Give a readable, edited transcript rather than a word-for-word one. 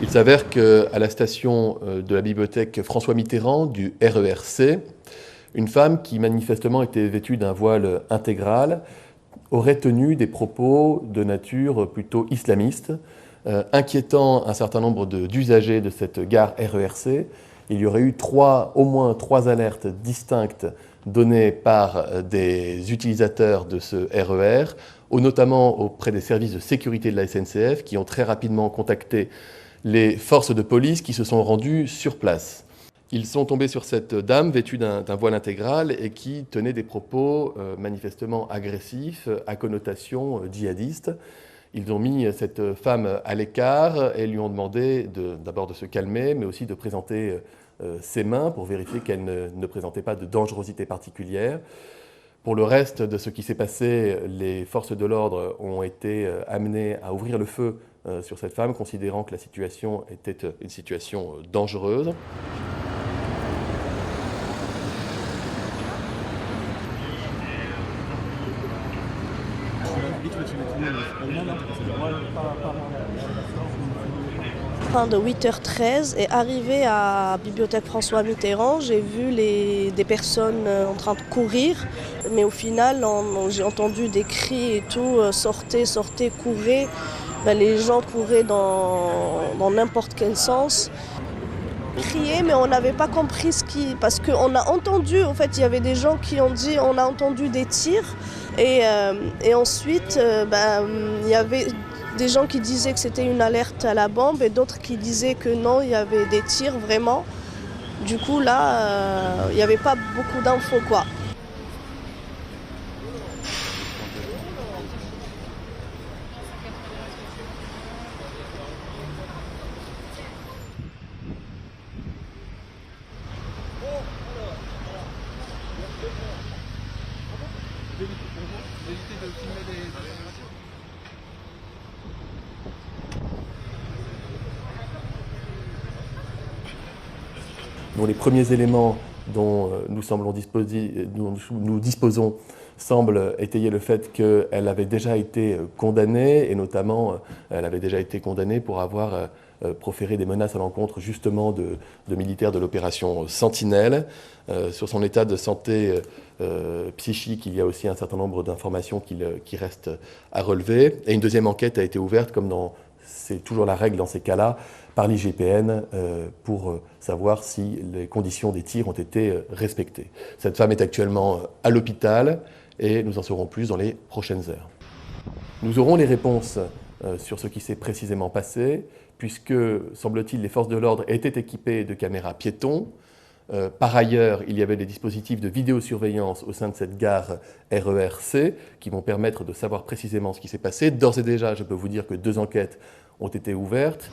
Il s'avère qu'à la station de la bibliothèque François Mitterrand du RERC, une femme qui manifestement était vêtue d'un voile intégral aurait tenu des propos de nature plutôt islamiste, inquiétant un certain nombre d'usagers de cette gare RERC. Il y aurait eu au moins trois alertes distinctes données par des utilisateurs de ce RER, notamment auprès des services de sécurité de la SNCF, qui ont très rapidement contacté les forces de police qui se sont rendues sur place. Ils sont tombés sur cette dame vêtue d'un voile intégral et qui tenait des propos manifestement agressifs à connotation djihadiste. Ils ont mis cette femme à l'écart et lui ont demandé d'abord de se calmer, mais aussi de présenter ses mains pour vérifier qu'elle ne présentait pas de dangerosité particulière. Pour le reste de ce qui s'est passé, les forces de l'ordre ont été amenées à ouvrir le feu sur cette femme, considérant que la situation était une situation dangereuse. Fin de 8h13 et arrivé à Bibliothèque François Mitterrand, j'ai vu des personnes en train de courir, mais au final j'ai entendu des cris et tout, sortez, sortez, courez. Ben, les gens couraient dans n'importe quel sens. Crier, mais on n'avait pas compris parce qu'on a entendu, en fait, il y avait des gens qui ont dit on a entendu des tirs et ensuite il y avait des gens qui disaient que c'était une alerte à la bombe et d'autres qui disaient que non, il y avait des tirs vraiment. Du coup là, il n'y avait pas beaucoup d'infos quoi. Dont les premiers éléments dont nous disposons semblent étayer le fait qu'elle avait déjà été condamnée, et notamment elle avait déjà été condamnée pour avoir proféré des menaces à l'encontre justement de militaires de l'opération Sentinelle. Sur son état de santé psychique, il y a aussi un certain nombre d'informations qui restent à relever. Et une deuxième enquête a été ouverte, comme c'est toujours la règle dans ces cas-là, par l'IGPN pour savoir si les conditions des tirs ont été respectées. Cette femme est actuellement à l'hôpital et nous en saurons plus dans les prochaines heures. Nous aurons les réponses sur ce qui s'est précisément passé, puisque, semble-t-il, les forces de l'ordre étaient équipées de caméras piétons. Par ailleurs, il y avait des dispositifs de vidéosurveillance au sein de cette gare RERC qui vont permettre de savoir précisément ce qui s'est passé. D'ores et déjà, je peux vous dire que 2 enquêtes ont été ouvertes.